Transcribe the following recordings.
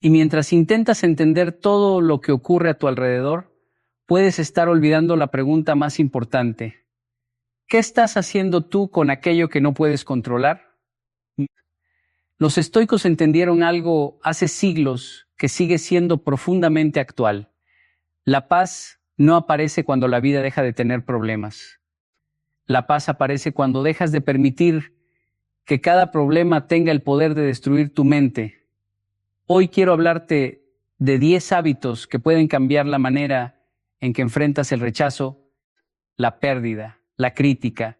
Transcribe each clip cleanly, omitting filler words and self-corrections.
Y mientras intentas entender todo lo que ocurre a tu alrededor, puedes estar olvidando la pregunta más importante. ¿Qué estás haciendo tú con aquello que no puedes controlar? Los estoicos entendieron algo hace siglos que sigue siendo profundamente actual. La paz no aparece cuando la vida deja de tener problemas. La paz aparece cuando dejas de permitir que cada problema tenga el poder de destruir tu mente. Hoy quiero hablarte de 10 hábitos que pueden cambiar la manera en que enfrentas el rechazo, la pérdida, la crítica,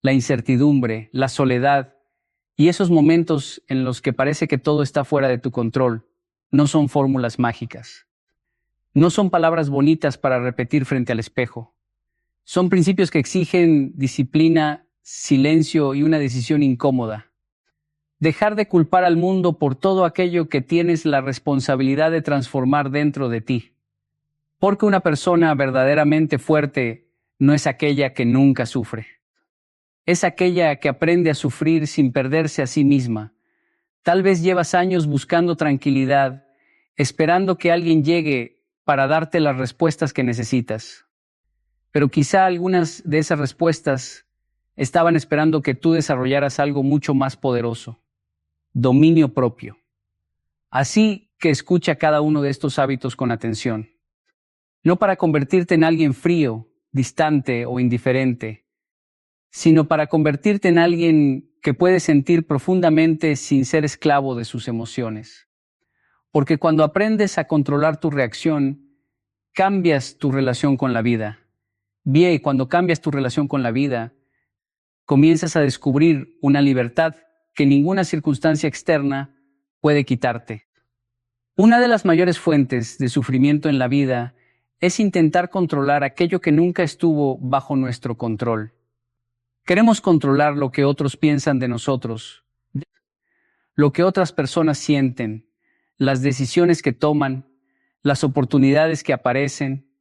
la incertidumbre, la soledad y esos momentos en los que parece que todo está fuera de tu control. No son fórmulas mágicas. No son palabras bonitas para repetir frente al espejo. Son principios que exigen disciplina, silencio y una decisión incómoda. Dejar de culpar al mundo por todo aquello que tienes la responsabilidad de transformar dentro de ti. Porque una persona verdaderamente fuerte no es aquella que nunca sufre. Es aquella que aprende a sufrir sin perderse a sí misma. Tal vez llevas años buscando tranquilidad, esperando que alguien llegue para darte las respuestas que necesitas. Pero quizá algunas de esas respuestas estaban esperando que tú desarrollaras algo mucho más poderoso: dominio propio. Así que escucha cada uno de estos hábitos con atención. No para convertirte en alguien frío, distante o indiferente, sino para convertirte en alguien que puede sentir profundamente sin ser esclavo de sus emociones. Porque cuando aprendes a controlar tu reacción, cambias tu relación con la vida. Bien, y cuando cambias tu relación con la vida, comienzas a descubrir una libertad que ninguna circunstancia externa puede quitarte. Una de las mayores fuentes de sufrimiento en la vida es intentar controlar aquello que nunca estuvo bajo nuestro control. Queremos controlar lo que otros piensan de nosotros, lo que otras personas sienten, las decisiones que toman, las oportunidades que aparecen,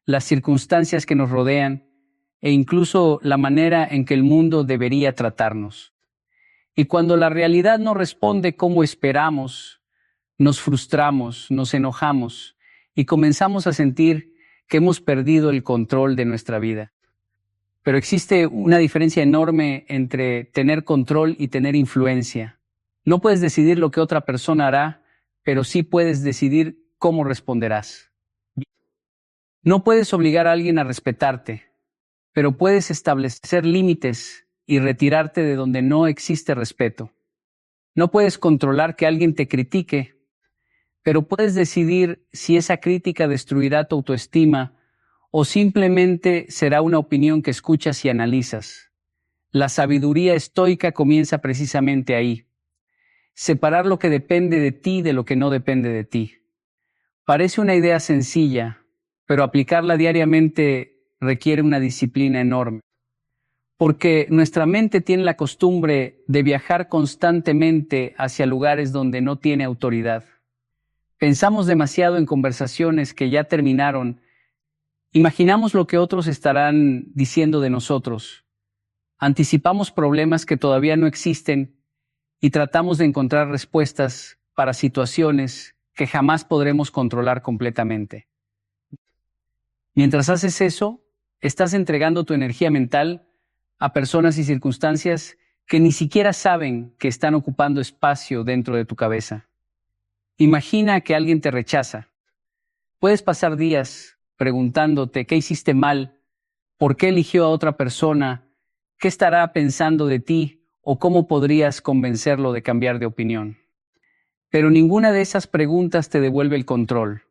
las circunstancias que nos rodean e incluso la manera en que el mundo debería tratarnos. Y cuando la realidad no responde como esperamos, nos frustramos, nos enojamos y comenzamos a sentir que hemos perdido el control de nuestra vida. Pero existe una diferencia enorme entre tener control y tener influencia. No puedes decidir lo que otra persona hará, pero sí puedes decidir cómo responderás. No puedes obligar a alguien a respetarte, pero puedes establecer límites y retirarte de donde no existe respeto. No puedes controlar que alguien te critique, pero puedes decidir si esa crítica destruirá tu autoestima o simplemente será una opinión que escuchas y analizas. La sabiduría estoica comienza precisamente ahí. Separar lo que depende de ti de lo que no depende de ti. Parece una idea sencilla, pero aplicarla diariamente requiere una disciplina enorme. Porque nuestra mente tiene la costumbre de viajar constantemente hacia lugares donde no tiene autoridad. Pensamos demasiado en conversaciones que ya terminaron. Imaginamos lo que otros estarán diciendo de nosotros. Anticipamos problemas que todavía no existen y tratamos de encontrar respuestas para situaciones que jamás podremos controlar completamente. Mientras haces eso, estás entregando tu energía mental a personas y circunstancias que ni siquiera saben que están ocupando espacio dentro de tu cabeza. Imagina que alguien te rechaza. Puedes pasar días preguntándote qué hiciste mal, por qué eligió a otra persona, qué estará pensando de ti o cómo podrías convencerlo de cambiar de opinión. Pero ninguna de esas preguntas te devuelve el control.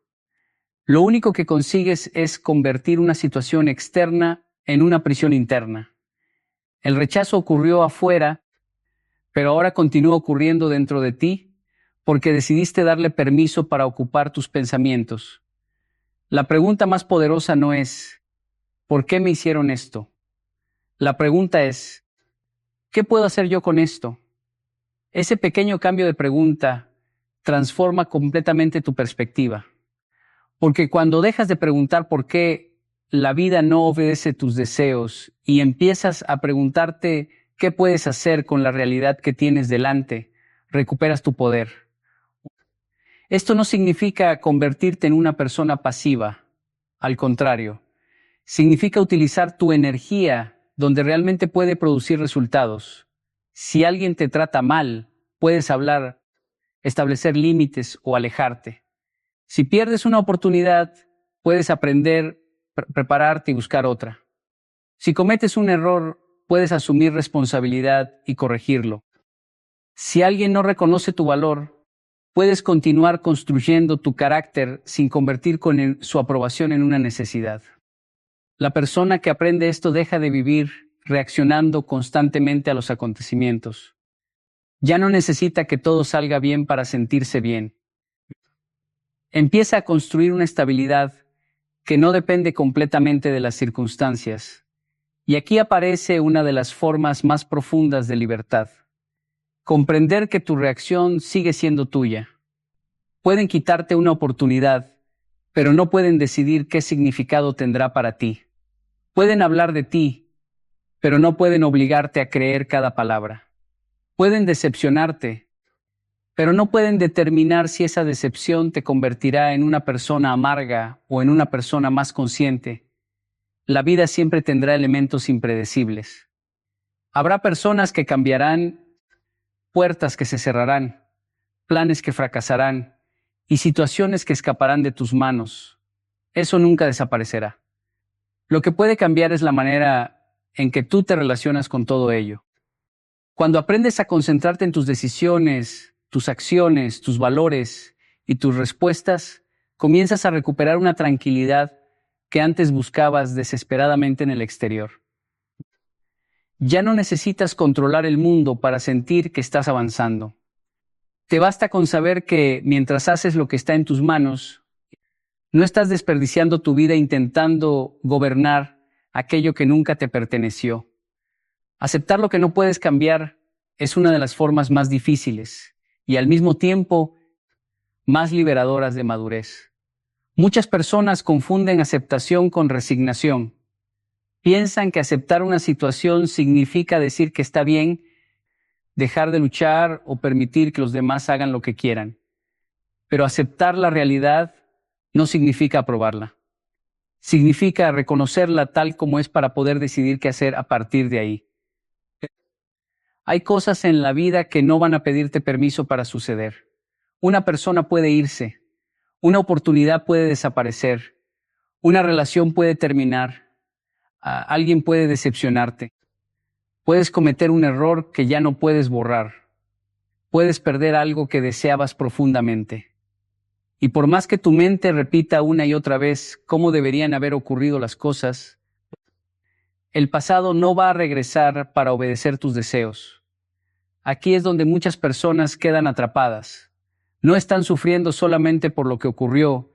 Lo único que consigues es convertir una situación externa en una prisión interna. El rechazo ocurrió afuera, pero ahora continúa ocurriendo dentro de ti porque decidiste darle permiso para ocupar tus pensamientos. La pregunta más poderosa no es ¿por qué me hicieron esto? La pregunta es ¿qué puedo hacer yo con esto? Ese pequeño cambio de pregunta transforma completamente tu perspectiva. Porque cuando dejas de preguntar por qué la vida no obedece tus deseos y empiezas a preguntarte qué puedes hacer con la realidad que tienes delante, recuperas tu poder. Esto no significa convertirte en una persona pasiva. Al contrario, significa utilizar tu energía donde realmente puede producir resultados. Si alguien te trata mal, puedes hablar, establecer límites o alejarte. Si pierdes una oportunidad, puedes aprender, prepararte y buscar otra. Si cometes un error, puedes asumir responsabilidad y corregirlo. Si alguien no reconoce tu valor, puedes continuar construyendo tu carácter sin convertir su aprobación en una necesidad. La persona que aprende esto deja de vivir reaccionando constantemente a los acontecimientos. Ya no necesita que todo salga bien para sentirse bien. Empieza a construir una estabilidad que no depende completamente de las circunstancias. Y aquí aparece una de las formas más profundas de libertad. Comprender que tu reacción sigue siendo tuya. Pueden quitarte una oportunidad, pero no pueden decidir qué significado tendrá para ti. Pueden hablar de ti, pero no pueden obligarte a creer cada palabra. Pueden decepcionarte, pero no pueden determinar si esa decepción te convertirá en una persona amarga o en una persona más consciente. La vida siempre tendrá elementos impredecibles. Habrá personas que cambiarán, puertas que se cerrarán, planes que fracasarán y situaciones que escaparán de tus manos. Eso nunca desaparecerá. Lo que puede cambiar es la manera en que tú te relacionas con todo ello. Cuando aprendes a concentrarte en tus decisiones, tus acciones, tus valores y tus respuestas, comienzas a recuperar una tranquilidad que antes buscabas desesperadamente en el exterior. Ya no necesitas controlar el mundo para sentir que estás avanzando. Te basta con saber que, mientras haces lo que está en tus manos, no estás desperdiciando tu vida intentando gobernar aquello que nunca te perteneció. Aceptar lo que no puedes cambiar es una de las formas más difíciles y al mismo tiempo más liberadoras de madurez. Muchas personas confunden aceptación con resignación. Piensan que aceptar una situación significa decir que está bien, dejar de luchar o permitir que los demás hagan lo que quieran. Pero aceptar la realidad no significa aprobarla. Significa reconocerla tal como es para poder decidir qué hacer a partir de ahí. Hay cosas en la vida que no van a pedirte permiso para suceder. Una persona puede irse, una oportunidad puede desaparecer, una relación puede terminar, alguien puede decepcionarte. Puedes cometer un error que ya no puedes borrar. Puedes perder algo que deseabas profundamente. Y por más que tu mente repita una y otra vez cómo deberían haber ocurrido las cosas, el pasado no va a regresar para obedecer tus deseos. Aquí es donde muchas personas quedan atrapadas. No están sufriendo solamente por lo que ocurrió,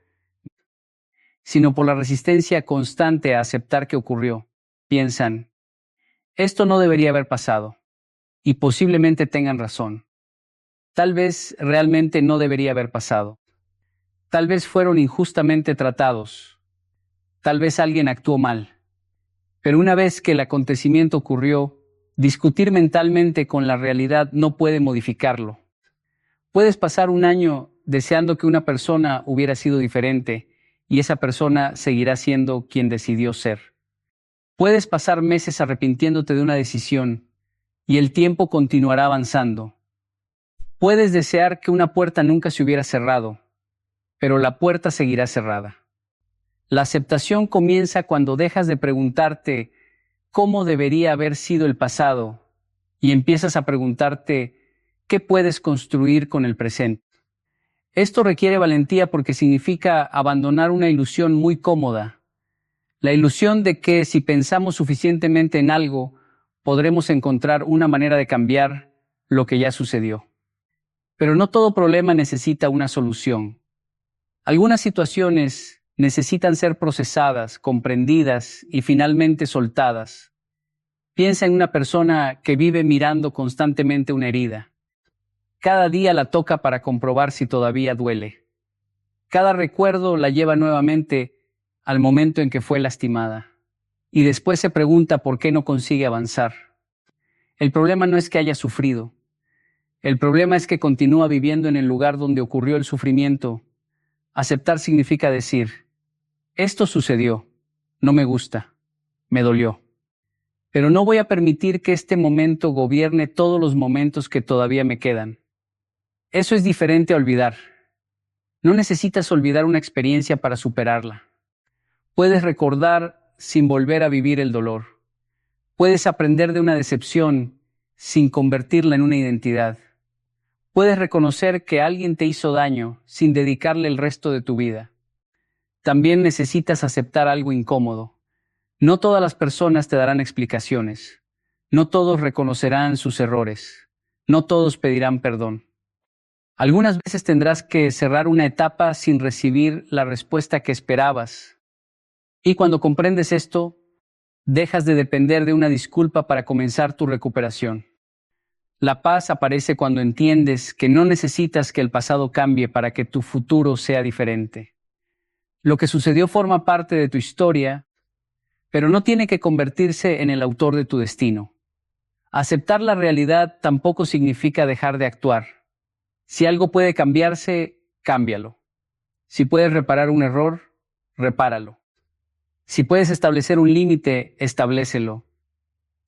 sino por la resistencia constante a aceptar que ocurrió. Piensan, esto no debería haber pasado, y posiblemente tengan razón. Tal vez realmente no debería haber pasado. Tal vez fueron injustamente tratados. Tal vez alguien actuó mal. Pero una vez que el acontecimiento ocurrió, discutir mentalmente con la realidad no puede modificarlo. Puedes pasar un año deseando que una persona hubiera sido diferente y esa persona seguirá siendo quien decidió ser. Puedes pasar meses arrepintiéndote de una decisión y el tiempo continuará avanzando. Puedes desear que una puerta nunca se hubiera cerrado, pero la puerta seguirá cerrada. La aceptación comienza cuando dejas de preguntarte cómo debería haber sido el pasado y empiezas a preguntarte qué puedes construir con el presente. Esto requiere valentía porque significa abandonar una ilusión muy cómoda. La ilusión de que si pensamos suficientemente en algo, podremos encontrar una manera de cambiar lo que ya sucedió. Pero no todo problema necesita una solución. Algunas situaciones necesitan ser procesadas, comprendidas y finalmente soltadas. Piensa en una persona que vive mirando constantemente una herida. Cada día la toca para comprobar si todavía duele. Cada recuerdo la lleva nuevamente al momento en que fue lastimada. Y después se pregunta por qué no consigue avanzar. El problema no es que haya sufrido. El problema es que continúa viviendo en el lugar donde ocurrió el sufrimiento. Aceptar significa decir, esto sucedió, no me gusta, me dolió. Pero no voy a permitir que este momento gobierne todos los momentos que todavía me quedan. Eso es diferente a olvidar. No necesitas olvidar una experiencia para superarla. Puedes recordar sin volver a vivir el dolor. Puedes aprender de una decepción sin convertirla en una identidad. Puedes reconocer que alguien te hizo daño sin dedicarle el resto de tu vida. También necesitas aceptar algo incómodo. No todas las personas te darán explicaciones. No todos reconocerán sus errores. No todos pedirán perdón. Algunas veces tendrás que cerrar una etapa sin recibir la respuesta que esperabas. Y cuando comprendes esto, dejas de depender de una disculpa para comenzar tu recuperación. La paz aparece cuando entiendes que no necesitas que el pasado cambie para que tu futuro sea diferente. Lo que sucedió forma parte de tu historia, pero no tiene que convertirse en el autor de tu destino. Aceptar la realidad tampoco significa dejar de actuar. Si algo puede cambiarse, cámbialo. Si puedes reparar un error, repáralo. Si puedes establecer un límite, establécelo.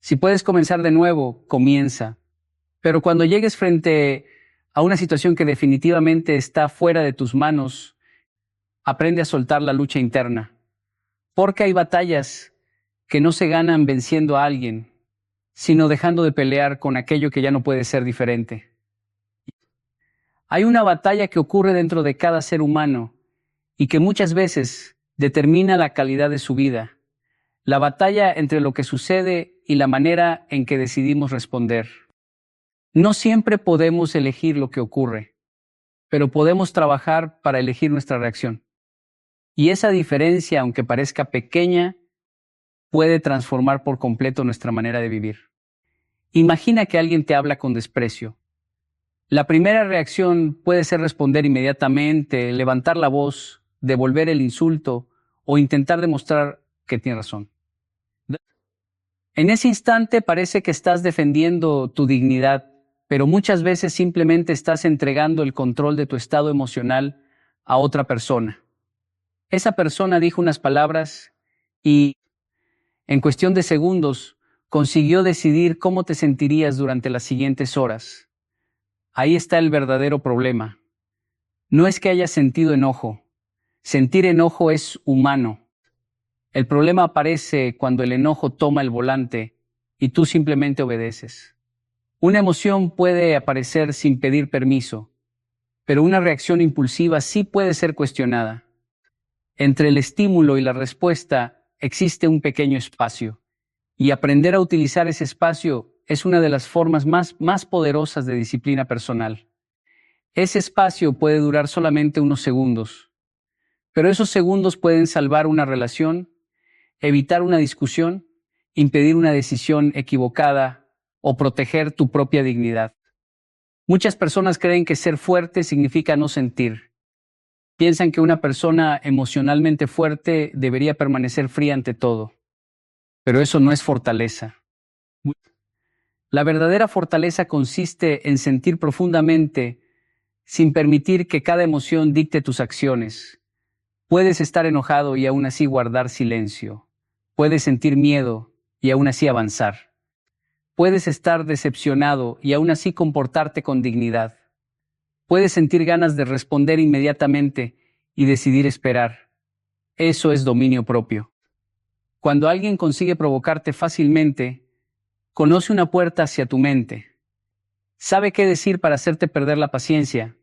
Si puedes comenzar de nuevo, comienza. Pero cuando llegues frente a una situación que definitivamente está fuera de tus manos, aprende a soltar la lucha interna. Porque hay batallas que no se ganan venciendo a alguien, sino dejando de pelear con aquello que ya no puede ser diferente. Hay una batalla que ocurre dentro de cada ser humano y que muchas veces determina la calidad de su vida. La batalla entre lo que sucede y la manera en que decidimos responder. No siempre podemos elegir lo que ocurre, pero podemos trabajar para elegir nuestra reacción. Y esa diferencia, aunque parezca pequeña, puede transformar por completo nuestra manera de vivir. Imagina que alguien te habla con desprecio. La primera reacción puede ser responder inmediatamente, levantar la voz, devolver el insulto o intentar demostrar que tiene razón. En ese instante parece que estás defendiendo tu dignidad, pero muchas veces simplemente estás entregando el control de tu estado emocional a otra persona. Esa persona dijo unas palabras y, en cuestión de segundos, consiguió decidir cómo te sentirías durante las siguientes horas. Ahí está el verdadero problema. No es que hayas sentido enojo. Sentir enojo es humano. El problema aparece cuando el enojo toma el volante y tú simplemente obedeces. Una emoción puede aparecer sin pedir permiso, pero una reacción impulsiva sí puede ser cuestionada. Entre el estímulo y la respuesta existe un pequeño espacio, y aprender a utilizar ese espacio es una de las formas más poderosas de disciplina personal. Ese espacio puede durar solamente unos segundos, pero esos segundos pueden salvar una relación, evitar una discusión, impedir una decisión equivocada o proteger tu propia dignidad. Muchas personas creen que ser fuerte significa no sentir. Piensan que una persona emocionalmente fuerte debería permanecer fría ante todo. Pero eso no es fortaleza. La verdadera fortaleza consiste en sentir profundamente sin permitir que cada emoción dicte tus acciones. Puedes estar enojado y aún así guardar silencio. Puedes sentir miedo y aún así avanzar. Puedes estar decepcionado y aún así comportarte con dignidad. Puedes sentir ganas de responder inmediatamente y decidir esperar. Eso es dominio propio. Cuando alguien consigue provocarte fácilmente, conoce una puerta hacia tu mente. Sabe qué decir para hacerte perder la paciencia.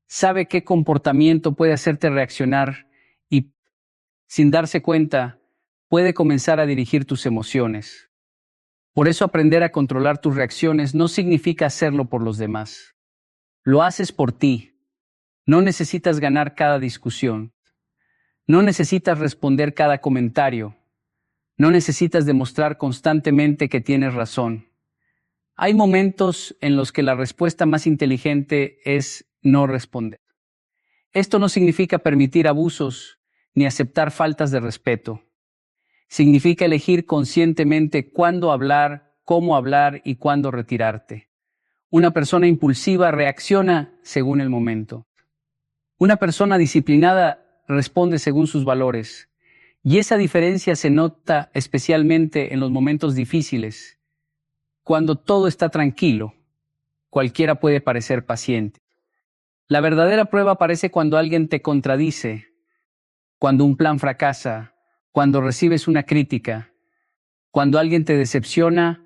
Sabe qué comportamiento puede hacerte reaccionar y, sin darse cuenta, puede comenzar a dirigir tus emociones. Por eso aprender a controlar tus reacciones no significa hacerlo por los demás. Lo haces por ti. No necesitas ganar cada discusión. No necesitas responder cada comentario. No necesitas demostrar constantemente que tienes razón. Hay momentos en los que la respuesta más inteligente es no responder. Esto no significa permitir abusos ni aceptar faltas de respeto. Significa elegir conscientemente cuándo hablar, cómo hablar y cuándo retirarte. Una persona impulsiva reacciona según el momento. Una persona disciplinada responde según sus valores. Y esa diferencia se nota especialmente en los momentos difíciles. Cuando todo está tranquilo, cualquiera puede parecer paciente. La verdadera prueba aparece cuando alguien te contradice, cuando un plan fracasa, cuando recibes una crítica, cuando alguien te decepciona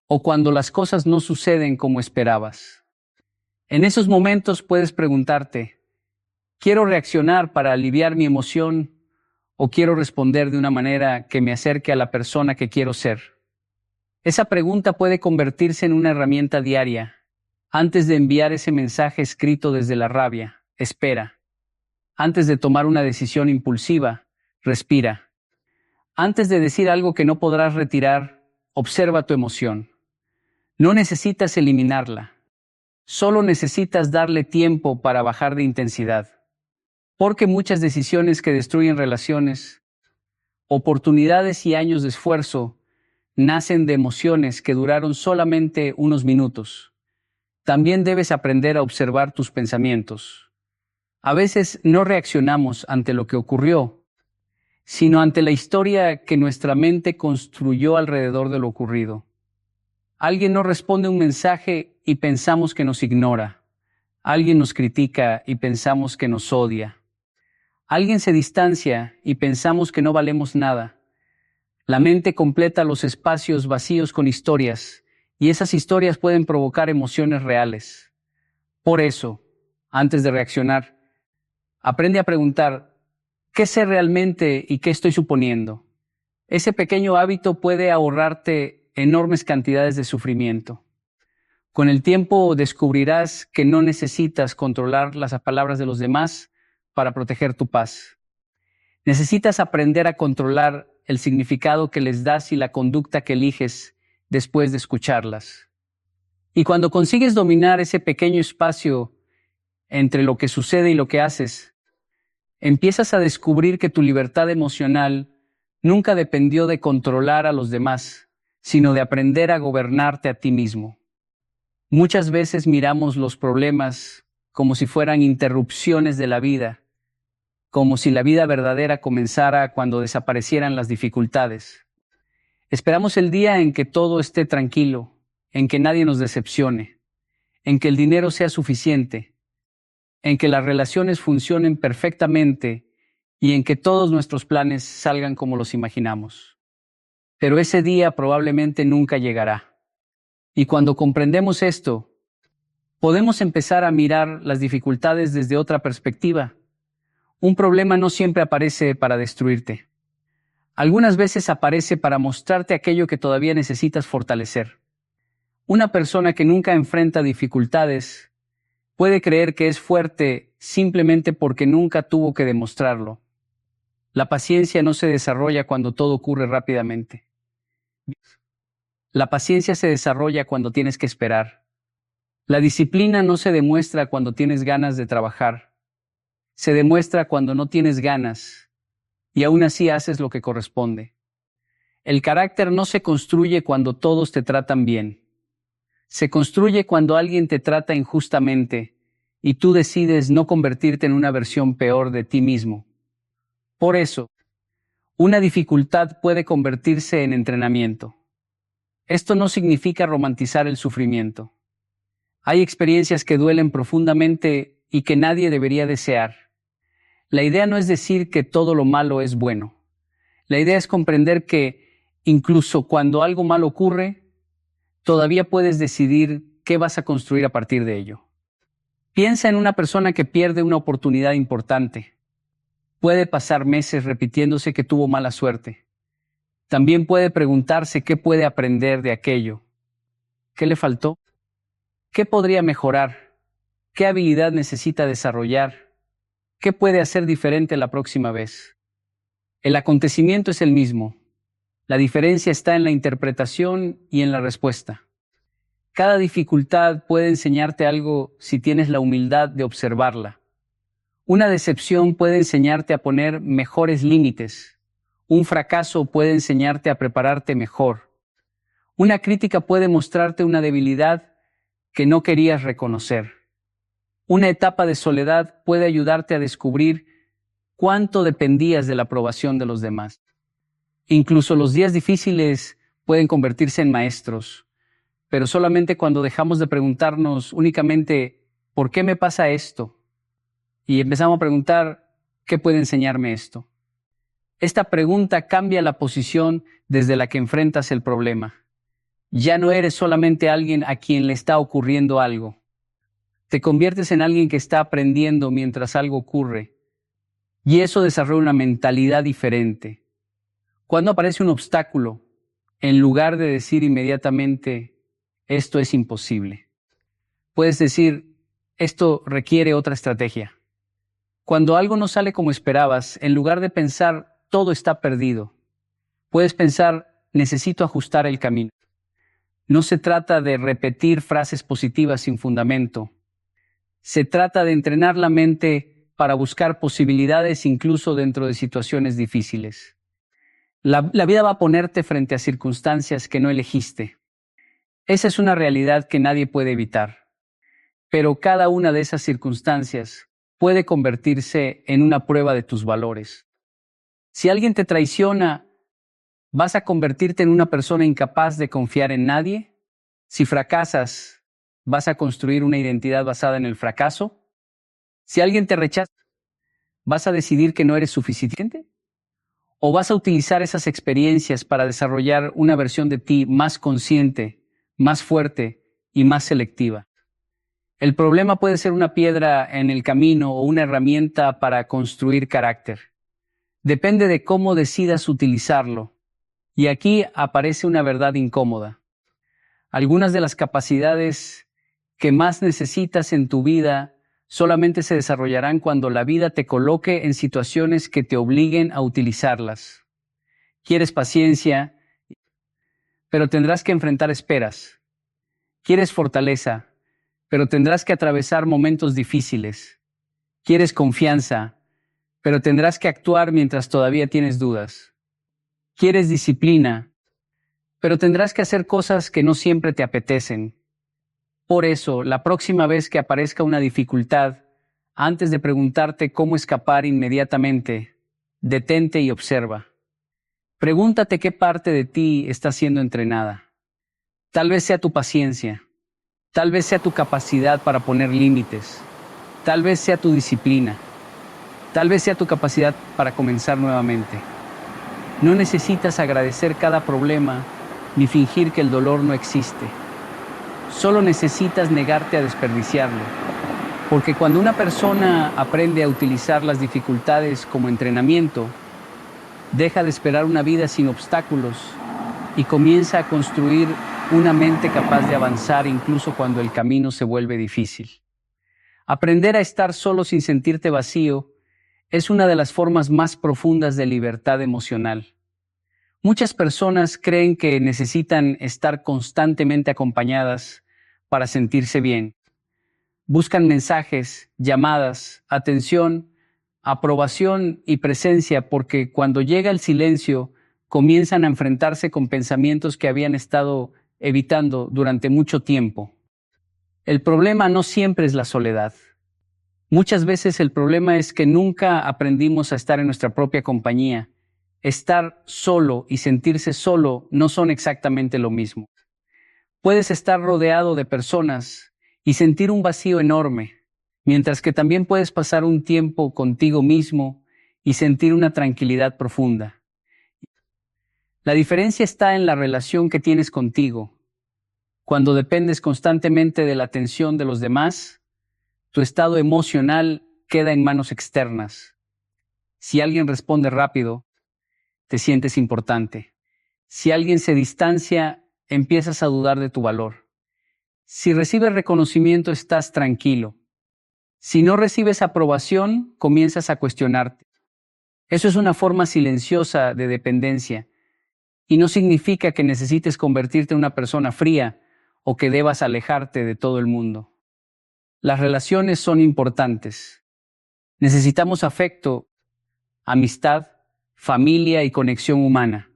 o cuando las cosas no suceden como esperabas. En esos momentos puedes preguntarte, ¿quiero reaccionar para aliviar mi emoción o quiero responder de una manera que me acerque a la persona que quiero ser? Esa pregunta puede convertirse en una herramienta diaria. Antes de enviar ese mensaje escrito desde la rabia, espera. Antes de tomar una decisión impulsiva, respira. Antes de decir algo que no podrás retirar, observa tu emoción. No necesitas eliminarla. Solo necesitas darle tiempo para bajar de intensidad. Porque muchas decisiones que destruyen relaciones, oportunidades y años de esfuerzo nacen de emociones que duraron solamente unos minutos. También debes aprender a observar tus pensamientos. A veces no reaccionamos ante lo que ocurrió, sino ante la historia que nuestra mente construyó alrededor de lo ocurrido. Alguien nos responde un mensaje y pensamos que nos ignora. Alguien nos critica y pensamos que nos odia. Alguien se distancia y pensamos que no valemos nada. La mente completa los espacios vacíos con historias, y esas historias pueden provocar emociones reales. Por eso, antes de reaccionar, aprende a preguntar, ¿qué sé realmente y qué estoy suponiendo? Ese pequeño hábito puede ahorrarte enormes cantidades de sufrimiento. Con el tiempo descubrirás que no necesitas controlar las palabras de los demás para proteger tu paz. Necesitas aprender a controlar el significado que les das y la conducta que eliges después de escucharlas. Y cuando consigues dominar ese pequeño espacio entre lo que sucede y lo que haces, empiezas a descubrir que tu libertad emocional nunca dependió de controlar a los demás, sino de aprender a gobernarte a ti mismo. Muchas veces miramos los problemas como si fueran interrupciones de la vida, como si la vida verdadera comenzara cuando desaparecieran las dificultades. Esperamos el día en que todo esté tranquilo, en que nadie nos decepcione, en que el dinero sea suficiente, en que las relaciones funcionen perfectamente y en que todos nuestros planes salgan como los imaginamos. Pero ese día probablemente nunca llegará. Y cuando comprendemos esto, podemos empezar a mirar las dificultades desde otra perspectiva. Un problema no siempre aparece para destruirte. Algunas veces aparece para mostrarte aquello que todavía necesitas fortalecer. Una persona que nunca enfrenta dificultades puede creer que es fuerte simplemente porque nunca tuvo que demostrarlo. La paciencia no se desarrolla cuando todo ocurre rápidamente. La paciencia se desarrolla cuando tienes que esperar. La disciplina no se demuestra cuando tienes ganas de trabajar. Se demuestra cuando no tienes ganas y aún así haces lo que corresponde. El carácter no se construye cuando todos te tratan bien. Se construye cuando alguien te trata injustamente y tú decides no convertirte en una versión peor de ti mismo. Por eso, una dificultad puede convertirse en entrenamiento. Esto no significa romantizar el sufrimiento. Hay experiencias que duelen profundamente y que nadie debería desear. La idea no es decir que todo lo malo es bueno. La idea es comprender que, incluso cuando algo malo ocurre, todavía puedes decidir qué vas a construir a partir de ello. Piensa en una persona que pierde una oportunidad importante. Puede pasar meses repitiéndose que tuvo mala suerte. También puede preguntarse qué puede aprender de aquello. ¿Qué le faltó? ¿Qué podría mejorar? ¿Qué habilidad necesita desarrollar? ¿Qué puede hacer diferente la próxima vez? El acontecimiento es el mismo. La diferencia está en la interpretación y en la respuesta. Cada dificultad puede enseñarte algo si tienes la humildad de observarla. Una decepción puede enseñarte a poner mejores límites. Un fracaso puede enseñarte a prepararte mejor. Una crítica puede mostrarte una debilidad, que no querías reconocer. Una etapa de soledad puede ayudarte a descubrir cuánto dependías de la aprobación de los demás. Incluso los días difíciles pueden convertirse en maestros, pero solamente cuando dejamos de preguntarnos únicamente ¿por qué me pasa esto? Y empezamos a preguntar ¿qué puede enseñarme esto? Esta pregunta cambia la posición desde la que enfrentas el problema. Ya no eres solamente alguien a quien le está ocurriendo algo. Te conviertes en alguien que está aprendiendo mientras algo ocurre. Y eso desarrolla una mentalidad diferente. Cuando aparece un obstáculo, en lugar de decir inmediatamente, esto es imposible, puedes decir, esto requiere otra estrategia. Cuando algo no sale como esperabas, en lugar de pensar, todo está perdido, puedes pensar, necesito ajustar el camino. No se trata de repetir frases positivas sin fundamento. Se trata de entrenar la mente para buscar posibilidades incluso dentro de situaciones difíciles. La vida va a ponerte frente a circunstancias que no elegiste. Esa es una realidad que nadie puede evitar. Pero cada una de esas circunstancias puede convertirse en una prueba de tus valores. Si alguien te traiciona, ¿vas a convertirte en una persona incapaz de confiar en nadie? Si fracasas, ¿vas a construir una identidad basada en el fracaso? Si alguien te rechaza, ¿vas a decidir que no eres suficiente? ¿O vas a utilizar esas experiencias para desarrollar una versión de ti más consciente, más fuerte y más selectiva? El problema puede ser una piedra en el camino o una herramienta para construir carácter. Depende de cómo decidas utilizarlo. Y aquí aparece una verdad incómoda. Algunas de las capacidades que más necesitas en tu vida solamente se desarrollarán cuando la vida te coloque en situaciones que te obliguen a utilizarlas. Quieres paciencia, pero tendrás que enfrentar esperas. Quieres fortaleza, pero tendrás que atravesar momentos difíciles. Quieres confianza, pero tendrás que actuar mientras todavía tienes dudas. Quieres disciplina, pero tendrás que hacer cosas que no siempre te apetecen. Por eso, la próxima vez que aparezca una dificultad, antes de preguntarte cómo escapar inmediatamente, detente y observa. Pregúntate qué parte de ti está siendo entrenada. Tal vez sea tu paciencia, tal vez sea tu capacidad para poner límites, tal vez sea tu disciplina, tal vez sea tu capacidad para comenzar nuevamente. No necesitas agradecer cada problema ni fingir que el dolor no existe. Solo necesitas negarte a desperdiciarlo. Porque cuando una persona aprende a utilizar las dificultades como entrenamiento, deja de esperar una vida sin obstáculos y comienza a construir una mente capaz de avanzar incluso cuando el camino se vuelve difícil. Aprender a estar solo sin sentirte vacío es una de las formas más profundas de libertad emocional. Muchas personas creen que necesitan estar constantemente acompañadas para sentirse bien. Buscan mensajes, llamadas, atención, aprobación y presencia porque cuando llega el silencio comienzan a enfrentarse con pensamientos que habían estado evitando durante mucho tiempo. El problema no siempre es la soledad. Muchas veces el problema es que nunca aprendimos a estar en nuestra propia compañía. Estar solo y sentirse solo no son exactamente lo mismo. Puedes estar rodeado de personas y sentir un vacío enorme, mientras que también puedes pasar un tiempo contigo mismo y sentir una tranquilidad profunda. La diferencia está en la relación que tienes contigo. Cuando dependes constantemente de la atención de los demás, tu estado emocional queda en manos externas. Si alguien responde rápido, te sientes importante. Si alguien se distancia, empiezas a dudar de tu valor. Si recibes reconocimiento, estás tranquilo. Si no recibes aprobación, comienzas a cuestionarte. Eso es una forma silenciosa de dependencia y no significa que necesites convertirte en una persona fría o que debas alejarte de todo el mundo. Las relaciones son importantes. Necesitamos afecto, amistad, familia y conexión humana.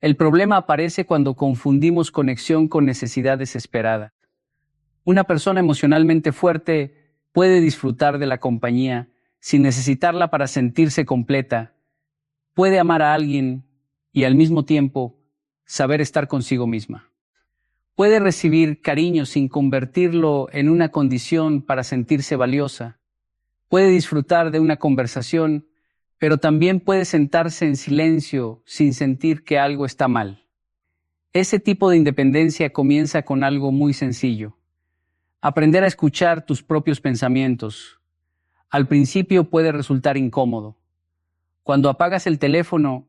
El problema aparece cuando confundimos conexión con necesidad desesperada. Una persona emocionalmente fuerte puede disfrutar de la compañía sin necesitarla para sentirse completa. Puede amar a alguien y al mismo tiempo saber estar consigo misma. Puede recibir cariño sin convertirlo en una condición para sentirse valiosa. Puede disfrutar de una conversación, pero también puede sentarse en silencio sin sentir que algo está mal. Ese tipo de independencia comienza con algo muy sencillo: aprender a escuchar tus propios pensamientos. Al principio puede resultar incómodo. Cuando apagas el teléfono,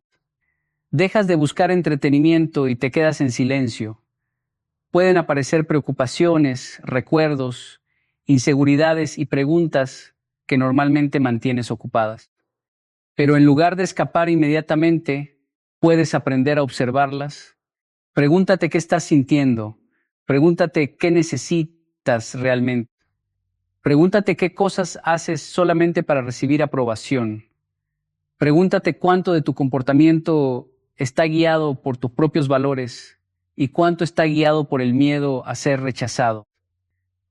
dejas de buscar entretenimiento y te quedas en silencio. Pueden aparecer preocupaciones, recuerdos, inseguridades y preguntas que normalmente mantienes ocupadas. Pero en lugar de escapar inmediatamente, puedes aprender a observarlas. Pregúntate qué estás sintiendo. Pregúntate qué necesitas realmente. Pregúntate qué cosas haces solamente para recibir aprobación. Pregúntate cuánto de tu comportamiento está guiado por tus propios valores y cuánto está guiado por el miedo a ser rechazado.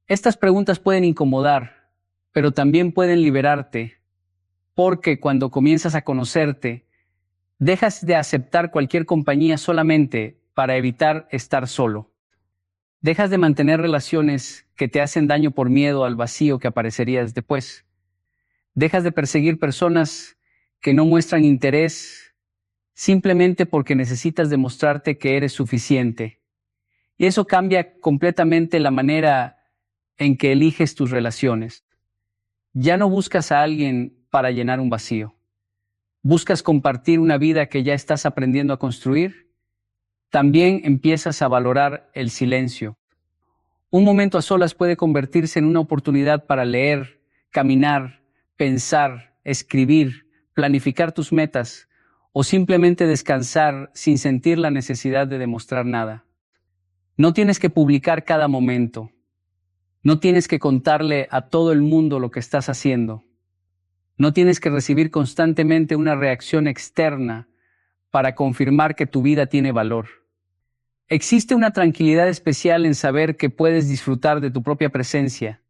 Estas preguntas pueden incomodar, pero también pueden liberarte, porque cuando comienzas a conocerte, dejas de aceptar cualquier compañía solamente para evitar estar solo. Dejas de mantener relaciones que te hacen daño por miedo al vacío que aparecerías después. Dejas de perseguir personas que no muestran interés simplemente porque necesitas demostrarte que eres suficiente. Y eso cambia completamente la manera en que eliges tus relaciones. Ya no buscas a alguien para llenar un vacío. Buscas compartir una vida que ya estás aprendiendo a construir. También empiezas a valorar el silencio. Un momento a solas puede convertirse en una oportunidad para leer, caminar, pensar, escribir, planificar tus metas o simplemente descansar sin sentir la necesidad de demostrar nada. No tienes que publicar cada momento. No tienes que contarle a todo el mundo lo que estás haciendo. No tienes que recibir constantemente una reacción externa para confirmar que tu vida tiene valor. Existe una tranquilidad especial en saber que puedes disfrutar de tu propia presencia.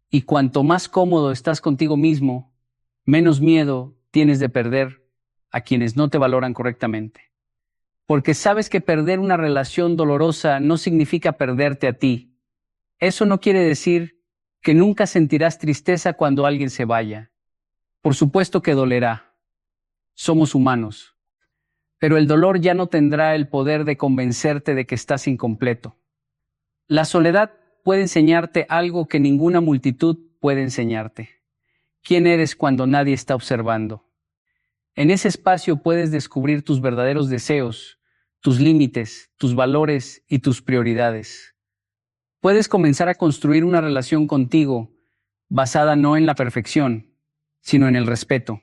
Y cuanto más cómodo estás contigo mismo, menos miedo tienes de perder a quienes no te valoran correctamente. Porque sabes que perder una relación dolorosa no significa perderte a ti. Eso no quiere decir que nunca sentirás tristeza cuando alguien se vaya. Por supuesto que dolerá. Somos humanos. Pero el dolor ya no tendrá el poder de convencerte de que estás incompleto. La soledad puede enseñarte algo que ninguna multitud puede enseñarte: quién eres cuando nadie está observando. En ese espacio puedes descubrir tus verdaderos deseos, tus límites, tus valores y tus prioridades. Puedes comenzar a construir una relación contigo basada no en la perfección, sino en el respeto.